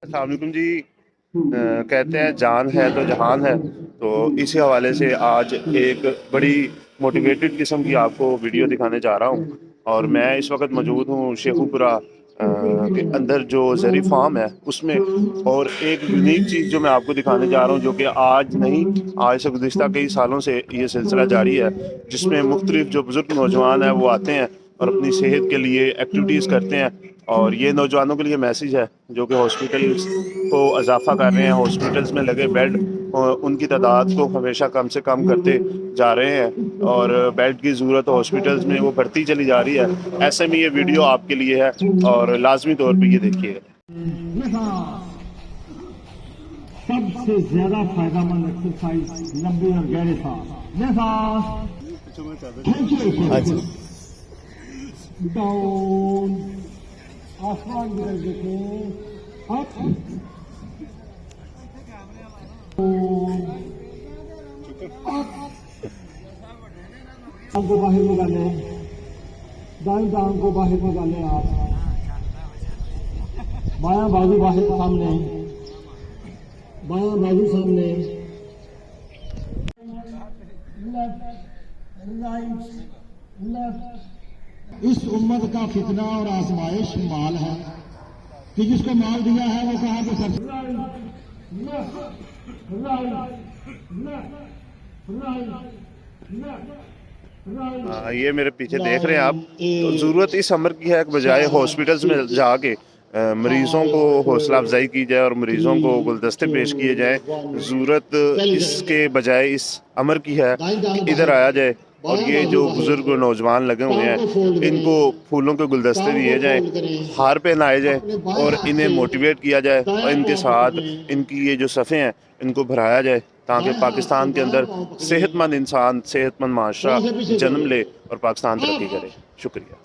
अस्सलाम वालेकुम जी। कहते हैं जान है तो जहान है, तो इसी हवाले से आज एक बड़ी मोटिवेटेड किस्म की आपको वीडियो दिखाने जा रहा हूँ। और मैं इस वक्त मौजूद हूँ शेखुपुरा के अंदर जो जरी फार्म है उसमें। और एक यूनिक चीज़ जो मैं आपको दिखाने जा रहा हूँ, जो कि आज नहीं, आज से गुज़िश्ता कई सालों से ये सिलसिला जारी है, जिसमें मुख्तलिफ जो बुज़ुर्ग नौजवान हैं वो आते हैं और अपनी सेहत के लिए एक्टिविटीज़ करते हैं। और ये नौजवानों के लिए मैसेज है जो कि हॉस्पिटल्स को इजाफा कर रहे हैं। हॉस्पिटल्स में लगे बेड उनकी तादाद को हमेशा कम से कम करते जा रहे हैं और बेड की ज़रूरत हॉस्पिटल्स में वो बढ़ती चली जा रही है। ऐसे में ये वीडियो आपके लिए है और लाजमी तौर पर ये देखिएगा। सबसे ज्यादा फायदेमंद एक्सरसाइज लंबी और गहरे सांस। डाउन, आसमान की तरफ देखें, अप, टांग को बाहर निकालें, दाएं टांग को बाहर निकालें आप, बायां बाजू बाहर सामने, बायां बाजू सामने, लेफ्ट राइट लेफ्ट। इस उम्मत का फितना और आजमाइश माल है कि जिसको माल दिया है वो कहाँ पे सब ये मेरे पीछे देख रहे हैं आप, तो ज़रूरत इस अमर की है कि बजाय हॉस्पिटल्स में जाके मरीज़ों को हौसला अफजाई की जाए और मरीज़ों को गुलदस्ते पेश किए जाए। ज़रूरत इसके बजाय इस अमर की है कि इधर आया जाए और ये जो बुज़ुर्ग नौजवान लगे हुए हैं इनको फूलों के गुलदस्ते दिए जाएं, हार पहनाए जाए और इन्हें मोटिवेट किया जाए और इनके साथ इनकी ये जो सफ़े हैं इनको भराया जाए, ताकि पाकिस्तान के अंदर सेहतमंद इंसान, सेहतमंद माशरा जन्म ले और पाकिस्तान तरक्की करे। शुक्रिया।